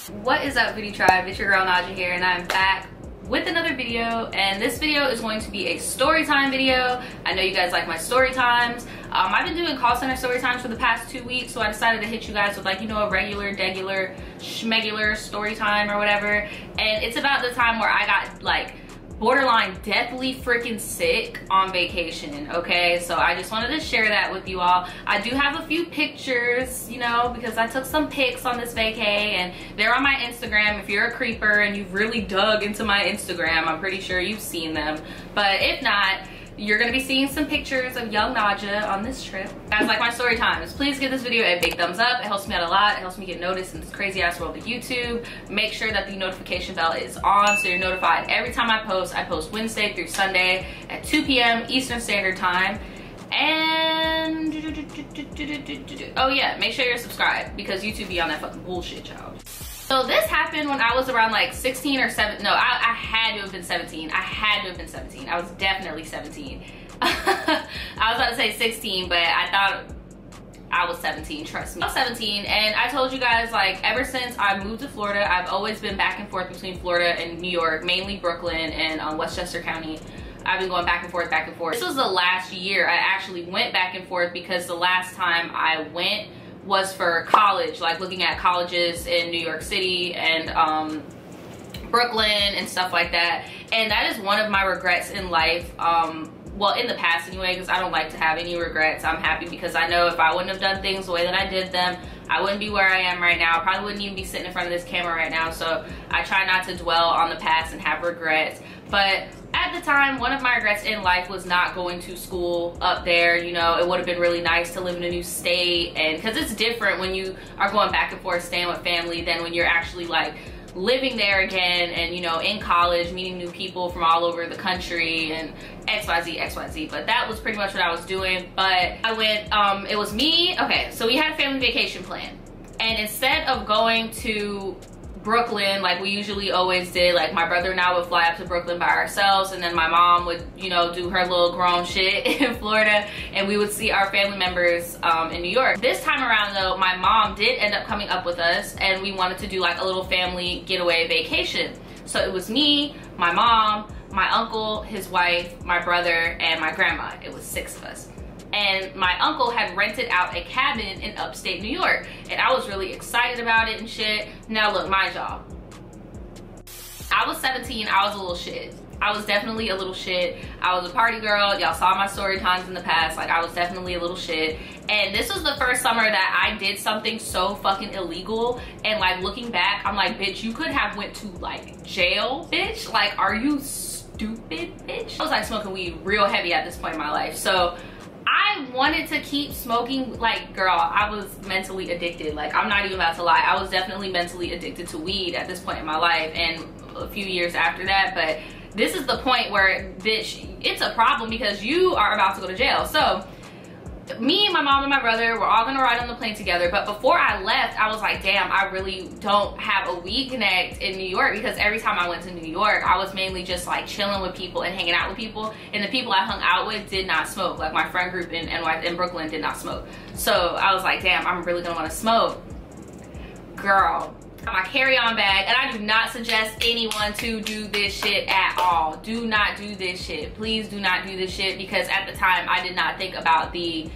What is up, Beauty Tribe? It's your girl Naja here, and I'm back with another video. And this video is going to be a story time video. I know you guys like my story times. I've been doing call center story times for the past 2 weeks, so I decided to hit you guys with, like, you know, a regular, degular, schmegular story time or whatever. And it's about the time where I got, like, borderline deathly freaking sick on vacation. Okay, so I just wanted to share that with you all. I do have a few pictures, you know, because I took some pics on this vacay, and they're on my Instagram. If you're a creeper and you've really dug into my Instagram, I'm pretty sure you've seen them, but if not, you're gonna be seeing some pictures of young Naja on this trip. Guys, like my story times, please give this video a big thumbs up. It helps me out a lot. It helps me get noticed in this crazy ass world of YouTube. Make sure that the notification bell is on so you're notified every time I post. I post Wednesday through Sunday at 2 p.m. Eastern Standard Time. And oh yeah, make sure you're subscribed because YouTube be on that fucking bullshit, y'all. So this happened when I was around like 16 or 17. No, I had to have been 17. I had to have been 17. I was definitely 17. I was about to say 16, but I thought I was 17, trust me. I was 17, and I told you guys, like, ever since I moved to Florida, I've always been back and forth between Florida and New York, mainly Brooklyn and Westchester County. I've been going back and forth, back and forth. This was the last year I actually went back and forth because the last time I went was for college, like looking at colleges in New York City and Brooklyn and stuff like that. And that is one of my regrets in life, well, in the past anyway, because I don't like to have any regrets. I'm happy because I know if I wouldn't have done things the way that I did them, I wouldn't be where I am right now. I probably wouldn't even be sitting in front of this camera right now. So I try not to dwell on the past and have regrets. But at the time, one of my regrets in life was not going to school up there. You know, it would have been really nice to live in a new state, and because it's different when you are going back and forth staying with family than when you're actually like living there again and, you know, in college, meeting new people from all over the country and XYZ. But that was pretty much what I was doing. But I went, it was me. Okay, so we had a family vacation plan, and instead of going to Brooklyn like we usually always did, like my brother and I would fly up to Brooklyn by ourselves, and then my mom would, you know, do her little grown shit in Florida, and we would see our family members in New York. This time around though, my mom did end up coming up with us, and we wanted to do like a little family getaway vacation. So it was me, my mom, my uncle, his wife, my brother, and my grandma. It was 6 of us. And my uncle had rented out a cabin in upstate New York, and I was really excited about it and shit. Now look, mind y'all, I was 17. I was a little shit. I was definitely a little shit. I was a party girl. Y'all saw my story times in the past. Like, I was definitely a little shit. And this was the first summer that I did something so fucking illegal, and like looking back, I'm like, bitch, you could have went to like jail, bitch. Like, are you stupid, bitch? I was like smoking weed real heavy at this point in my life, so I wanted to keep smoking. Like, girl, I was mentally addicted. Like, I'm not even about to lie. I was definitely mentally addicted to weed at this point in my life, and a few years after that. But this is the point where, bitch, it's a problem because you are about to go to jail. So me, my mom, and my brother were all gonna ride on the plane together. But before I left, I was like, damn, I really don't have a weed connect in New York, because every time I went to New York, I was mainly just like chilling with people and hanging out with people, and the people I hung out with did not smoke. Like, my friend group in Brooklyn did not smoke. So I was like, damn, I'm really gonna want to smoke. Girl, my carry-on bag, and I do not suggest anyone to do this shit at all. Do not do this shit. Please do not do this shit, because at the time I did not think about the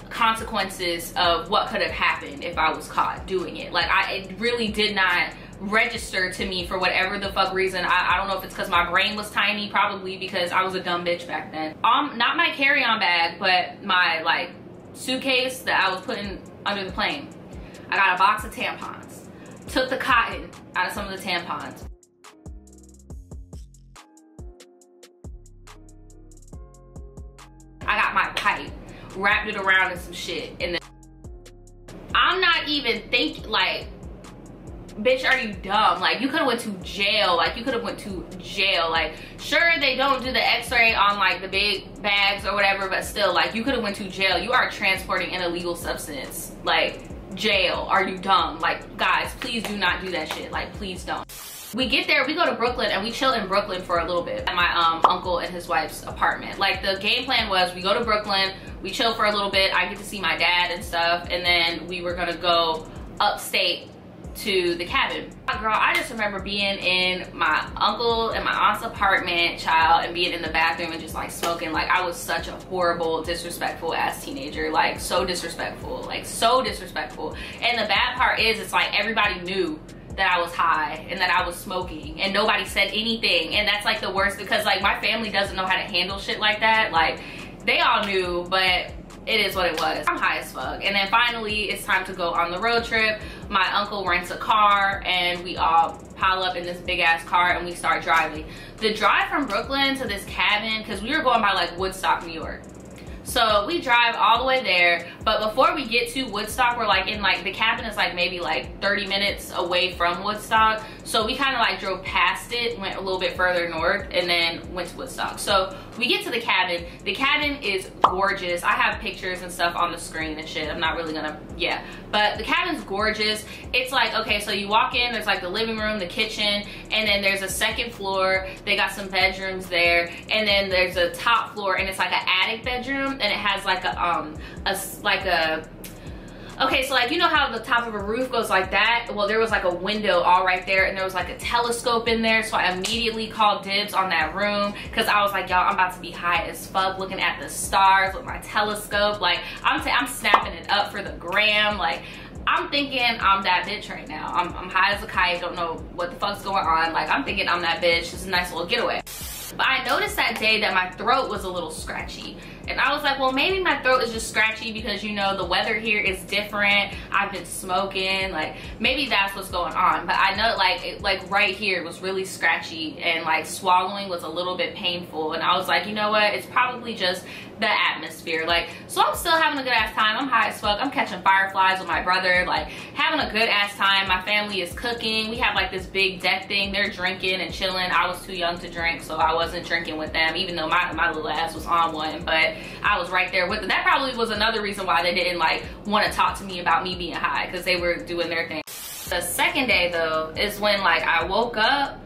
consequences of what could have happened if I was caught doing it. Like, it really did not register to me for whatever the fuck reason. I don't know if it's because my brain was tiny, probably because I was a dumb bitch back then. Not my carry-on bag, but my like suitcase that I was putting under the plane. I got a box of tampons. Took the cotton out of some of the tampons. I got my pipe, wrapped it around in some shit, and then I'm not even thinking, like, bitch, are you dumb? Like, you could have went to jail. Like, you could have went to jail. Like, sure, they don't do the x-ray on like the big bags or whatever, but still, like, you could have went to jail. You are transporting an illegal substance. Like, jail. Are you dumb? Like, guys, please do not do that shit. Like, please don't. We get there, we go to Brooklyn, and we chill in Brooklyn for a little bit at my uncle and his wife's apartment. Like, the game plan was we go to Brooklyn, we chill for a little bit, I get to see my dad and stuff, and then we were gonna go upstate to the cabin. Girl, I just remember being in my uncle and my aunt's apartment, child, and being in the bathroom and just like smoking. Like, I was such a horrible, disrespectful ass teenager. Like, so disrespectful, like so disrespectful. And the bad part is, it's like everybody knew that I was high and that I was smoking and nobody said anything. And that's like the worst, because like my family doesn't know how to handle shit like that. Like, they all knew, but it is what it was. I'm high as fuck. And then finally it's time to go on the road trip. My uncle rents a car and we all pile up in this big ass car and we start driving. The drive from Brooklyn to this cabin, because we were going by like Woodstock, New York. So we drive all the way there, but before we get to Woodstock, we're like in like, the cabin is like maybe like 30 minutes away from Woodstock. So we kind of like drove past it, went a little bit further north, and then went to Woodstock. So we get to the cabin. The cabin is gorgeous. I have pictures and stuff on the screen and shit. I'm not really gonna, yeah. But the cabin's gorgeous. It's like, okay, so you walk in, there's like the living room, the kitchen, and then there's a second floor. They got some bedrooms there. And then there's a top floor, and it's like an attic bedroom, and it has like okay, so like, you know how the top of a roof goes like that? Well, there was like a window all right there, and there was like a telescope in there. So I immediately called dibs on that room, because I was like, y'all, I'm about to be high as fuck looking at the stars with my telescope. Like, I'm snapping it up for the gram. Like, I'm thinking I'm that bitch right now. I'm high as a kite, don't know what the fuck's going on. Like, I'm thinking I'm that bitch. It's a nice little getaway. But I noticed that day that my throat was a little scratchy. And I was like, well, maybe my throat is just scratchy because, you know, the weather here is different. I've been smoking. Like, maybe that's what's going on. But I know, like right here was really scratchy, and like swallowing was a little bit painful. And I was like, you know what? It's probably just the atmosphere. Like, so I'm still having a good ass time. I'm high as fuck. I'm catching fireflies with my brother, like having a good ass time. My family is cooking. We have like this big deck thing. They're drinking and chilling. I was too young to drink, so I wasn't drinking with them, even though my little ass was on one. But I was right there with them. That probably was another reason why they didn't like want to talk to me about me being high, because they were doing their thing. The second day though is when like I woke up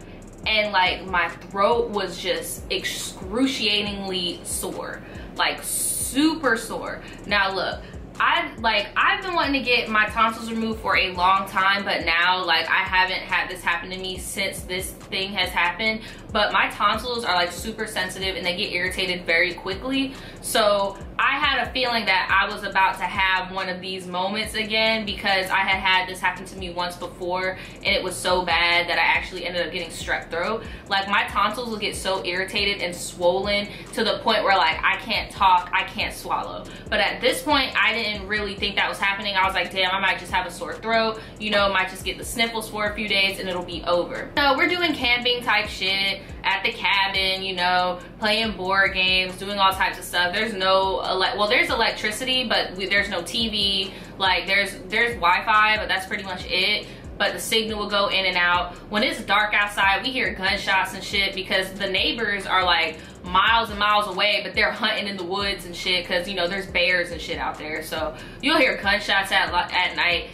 and like my throat was just excruciatingly sore, like super sore. Now look, I've been wanting to get my tonsils removed for a long time, but now like I haven't had this happen to me since this thing has happened. But my tonsils are like super sensitive and they get irritated very quickly. So I had a feeling that I was about to have one of these moments again, because I had this happen to me once before and it was so bad that I actually ended up getting strep throat. Like, my tonsils will get so irritated and swollen to the point where like I can't talk, I can't swallow. But at this point I didn't really think that was happening. I was like, damn, I might just have a sore throat, you know, might just get the sniffles for a few days and it'll be over. So we're doing camping type shit at the cabin, you know, playing board games, doing all types of stuff. There's no well, there's electricity, but there's no TV. Like, there's Wi-Fi, but that's pretty much it. But the signal will go in and out. When it's dark outside, we hear gunshots and shit, because the neighbors are like miles and miles away, but they're hunting in the woods and shit, because, you know, there's bears and shit out there. So you'll hear gunshots at night.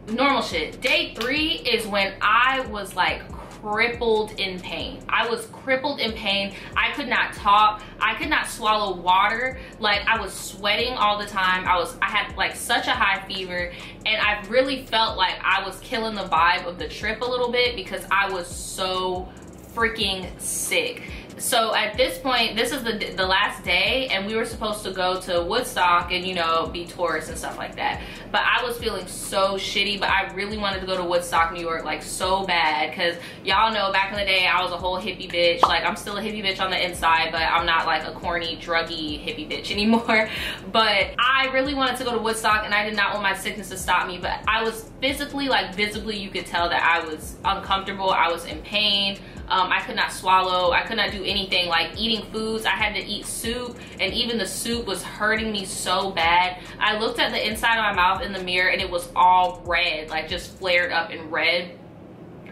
Normal shit. Day 3 is when I was like crippled in pain. I was crippled in pain. I could not talk. I could not swallow water. Like, I was sweating all the time. I had like such a high fever, and I really felt like I was killing the vibe of the trip a little bit, because I was so freaking sick. So at this point, this is the last day, and we were supposed to go to Woodstock and, you know, be tourists and stuff like that. But I was feeling so shitty, but I really wanted to go to Woodstock, New York, like so bad, because y'all know back in the day I was a whole hippie bitch. Like, I'm still a hippie bitch on the inside, but I'm not like a corny, druggy hippie bitch anymore. But I really wanted to go to Woodstock, and I did not want my sickness to stop me. But I was physically, like visibly, you could tell that I was uncomfortable. I was in pain. I could not swallow. I could not do anything. Like, eating foods, I had to eat soup, and even the soup was hurting me so bad. I looked at the inside of my mouth in the mirror and it was all red, like just flared up in red.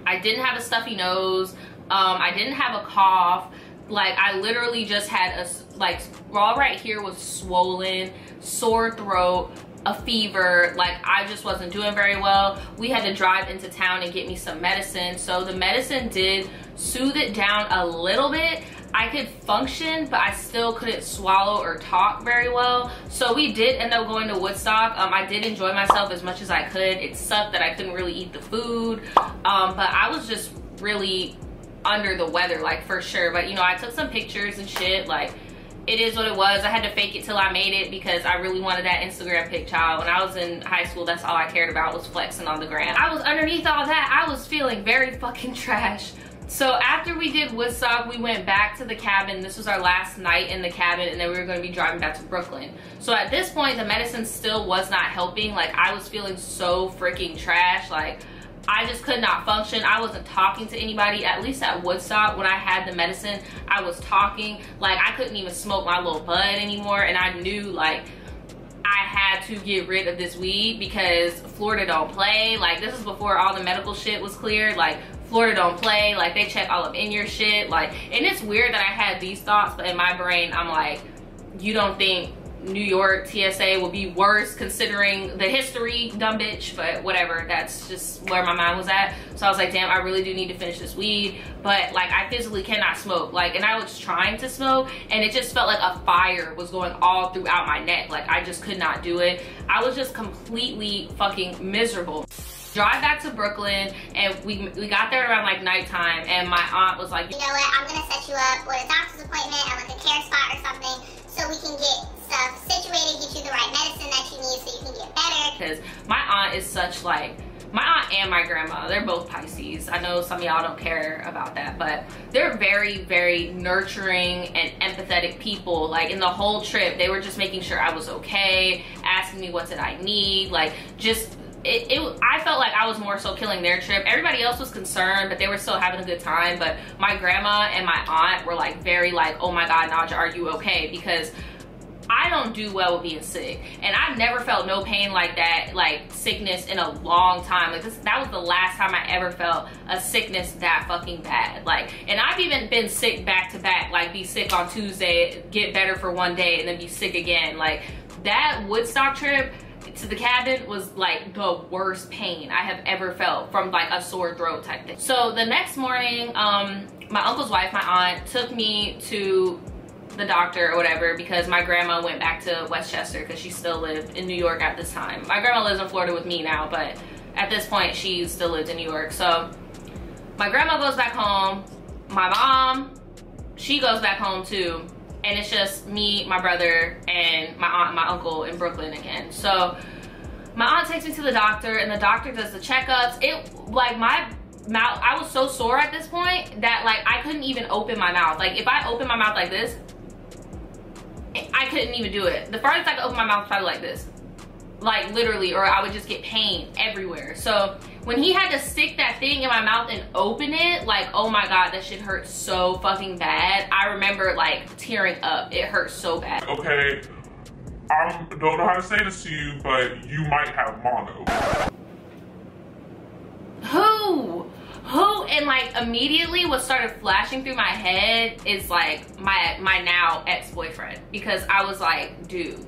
I didn't have a stuffy nose. I didn't have a cough. Like, I literally just had all right here was swollen, sore throat, a fever. Like, I just wasn't doing very well. We had to drive into town and get me some medicine. So the medicine did soothe it down a little bit. I could function, but I still couldn't swallow or talk very well. So we did end up going to Woodstock. I did enjoy myself as much as I could. It sucked that I couldn't really eat the food, but I was just really under the weather, like, for sure. But you know, I took some pictures and shit. Like, it is what it was. I had to fake it till I made it because I really wanted that Instagram pic, child. When I was in high school, that's all I cared about was flexing on the gram. I was underneath all that. I was feeling very fucking trash. So after we did Woodstock, we went back to the cabin. This was our last night in the cabin, and then we were going to be driving back to Brooklyn. So at this point, the medicine still was not helping. Like, I was feeling so freaking trash. Like, I just could not function. I wasn't talking to anybody. At least at Woodstock, when I had the medicine, I was talking. Like, I couldn't even smoke my little bud anymore, and I knew, like, I had to get rid of this weed because Florida don't play. Like, this is before all the medical shit was cleared. Like, Florida don't play. Like, they check all up in your shit. Like, and it's weird that I had these thoughts, but in my brain, I'm like, you don't think New York TSA will be worse considering the history, dumb bitch? But whatever, that's just where my mind was at. So I was like, damn, I really do need to finish this weed, but like, I physically cannot smoke. Like, and I was trying to smoke, and it just felt like a fire was going all throughout my neck. Like, I just could not do it. I was just completely fucking miserable. Drive back to Brooklyn, and we got there around like nighttime, and my aunt was like, you know what, I'm gonna set you up with a doctor's appointment at like a care spot or something so we can get stuff situated, get you the right medicine that you need so you can get better. Because my aunt is such, like, my aunt and my grandma, they're both Pisces. I know some of y'all don't care about that, but they're very, very nurturing and empathetic people. Like, in the whole trip, they were just making sure I was okay, asking me what did I need, like, just I felt like I was more so killing their trip. Everybody else was concerned, but they were still having a good time. But my grandma and my aunt were like very like, oh my God, Nadja, are you okay? Because I don't do well with being sick, and I've never felt no pain like that, like sickness, in a long time. Like, that was the last time I ever felt a sickness that fucking bad. Like, and I've even been sick back to back, like be sick on Tuesday, get better for one day, and then be sick again. Like, that Woodstock trip to the cabin was like the worst pain I have ever felt from like a sore throat type thing. So the next morning, my uncle's wife, my aunt, took me to the doctor or whatever because my grandma went back to Westchester because she still lived in New York at this time. My grandma lives in Florida with me now, but at this point she still lived in New York. So my grandma goes back home, my mom, she goes back home too, and it's just me, my brother, and my aunt and my uncle in Brooklyn again. So my aunt takes me to the doctor, and the doctor does the checkups. It, like, my mouth, I was so sore at this point that like I couldn't even open my mouth. Like, if I open my mouth like this, I couldn't even do it. The farthest I could open my mouth was probably like this, like literally, or I would just get pain everywhere. So when he had to stick that thing in my mouth and open it, like, oh my God, that shit hurt so fucking bad. I remember like tearing up. It hurt so bad. Okay, I don't know how to say this to you, but you might have mono. Who? And like immediately what started flashing through my head is like my now ex-boyfriend, because I was like, dude,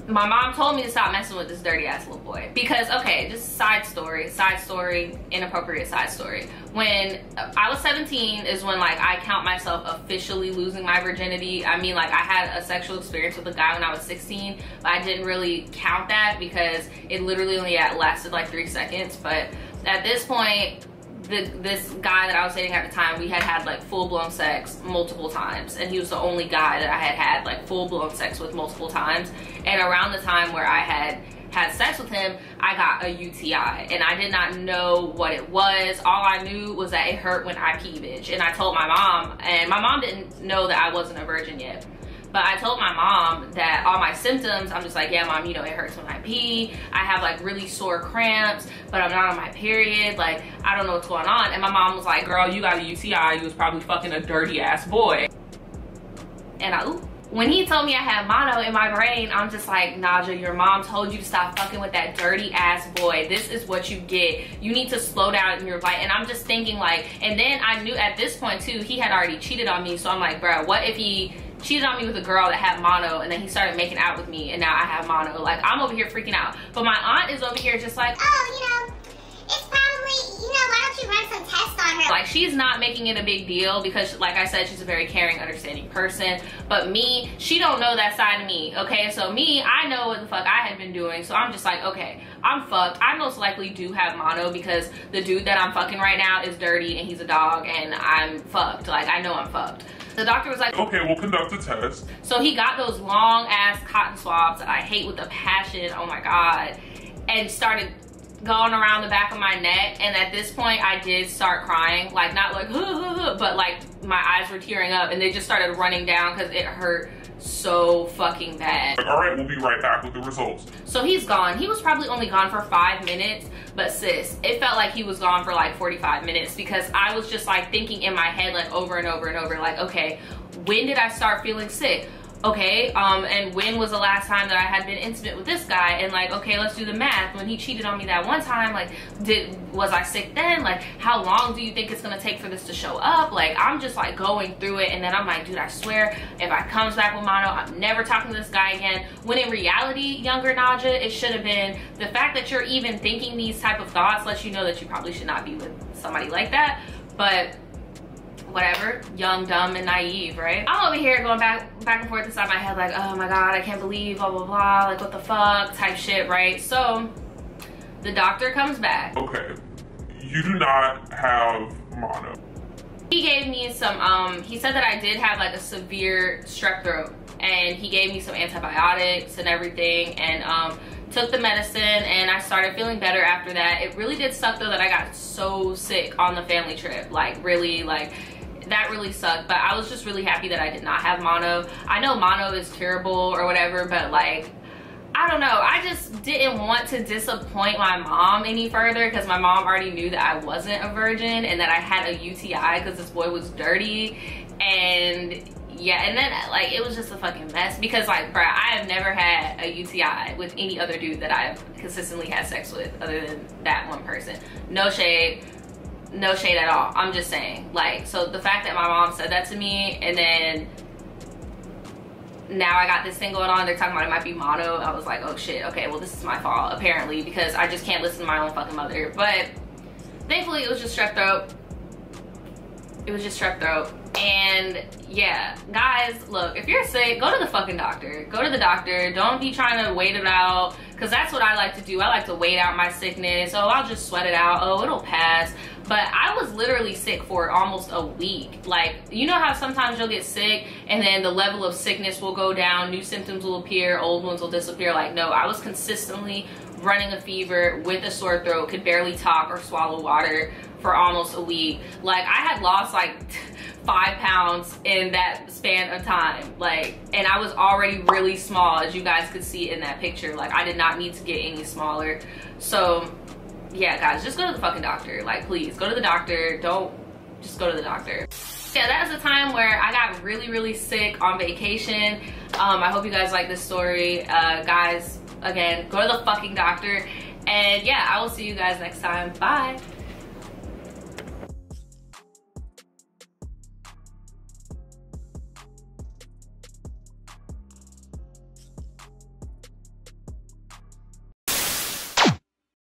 my mom told me to stop messing with this dirty ass little boy. Because, okay, just side story, inappropriate side story. When I was 17 is when like I count myself officially losing my virginity. I mean, like, I had a sexual experience with a guy when I was 16, but I didn't really count that because it literally only lasted like 3 seconds. But at this point, this guy that I was dating at the time, we had like full-blown sex multiple times, and he was the only guy that I had like full-blown sex with multiple times. And around the time where I had sex with him, I got a UTI, and I did not know what it was. All I knew was that it hurt when I pee, bitch. And I told my mom, and my mom didn't know that I wasn't a virgin yet. But I told my mom that all my symptoms, I'm just like, yeah, mom, you know, it hurts when I pee. I have like really sore cramps, but I'm not on my period. Like, I don't know what's going on. And my mom was like, girl, you got a UTI. You was probably fucking a dirty ass boy. And when he told me I had mono, in my brain, I'm just like, Nadja, your mom told you to stop fucking with that dirty ass boy. This is what you get. You need to slow down in your life. And I'm just thinking like, and then I knew at this point too, he had already cheated on me. So I'm like, bro, what if he cheated on me with a girl that had mono, and then he started making out with me, and now I have mono? Like, I'm over here freaking out. But my aunt is over here just like, oh, you know, it's probably, you know, why don't you run some tests on on her. Like, she's not making it a big deal because, like I said, she's a very caring, understanding person. But me, she don't know that side of me, okay? So me, I know what the fuck I had been doing. So I'm just like, okay, I'm fucked. I most likely do have mono because the dude that I'm fucking right now is dirty and he's a dog and I'm fucked. Like, I know I'm fucked. The doctor was like, okay, we'll conduct a test. So he got those long ass cotton swabs that I hate with a passion, oh my God, and started going around the back of my neck. And at this point I did start crying, like not like but like my eyes were tearing up and they just started running down because it hurt so fucking bad. All right, we'll be right back with the results. So he's gone. He was probably only gone for 5 minutes, but sis, it felt like he was gone for like 45 minutes because I was just like thinking in my head like over and over and over, like, okay, when did I start feeling sick? Okay, and when was the last time that I had been intimate with this guy? And like, okay, let's do the math. When he cheated on me that one time, like, was I sick then? Like, how long do you think it's gonna take for this to show up? Like, I'm just like going through it, and then I'm like, dude, I swear, if I comes back with mono, I'm never talking to this guy again. When in reality, younger Naja, it should have been the fact that you're even thinking these type of thoughts lets you know that you probably should not be with somebody like that. But whatever, young, dumb, and naive, right? I'm over here going back and forth inside my head like, oh my God, I can't believe, blah, blah, blah, like what the fuck type shit, right? So the doctor comes back. Okay, you do not have mono. He gave me some, he said that I did have like a severe strep throat, and he gave me some antibiotics and everything, and took the medicine, and I started feeling better after that. It really did suck though that I got so sick on the family trip, like really, like that really sucked. But I was just really happy that I did not have mono. I know mono is curable or whatever, but like, I don't know, I just didn't want to disappoint my mom any further because my mom already knew that I wasn't a virgin and that I had a UTI because this boy was dirty. And yeah, and then like it was just a fucking mess because like, bruh, I have never had a UTI with any other dude that I've consistently had sex with other than that one person. No shade at all. I'm just saying, like, so the fact that my mom said that to me, and then now I got this thing going on, they're talking about it might be mono, I was like, oh shit, okay, well this is my fault apparently because I just can't listen to my own fucking mother. But thankfully it was just strep throat. It was just strep throat. And yeah, guys, look, if you're sick, go to the fucking doctor. Go to the doctor. Don't be trying to wait it out, because that's what I like to do. I like to wait out my sickness. Oh, I'll just sweat it out. Oh, it'll pass. But I was literally sick for almost a week. Like, you know how sometimes you'll get sick and then the level of sickness will go down, new symptoms will appear, old ones will disappear. Like, no, I was consistently running a fever with a sore throat, could barely talk or swallow water for almost a week. Like, I had lost like 5 pounds in that span of time. Like, and I was already really small, as you guys could see in that picture. Like, I did not need to get any smaller. So yeah, guys, just go to the fucking doctor. Like, please go to the doctor. Just go to the doctor. Yeah, that was a time where I got really, really sick on vacation. I hope you guys like this story. Guys, again, go to the fucking doctor. And yeah, I will see you guys next time. Bye.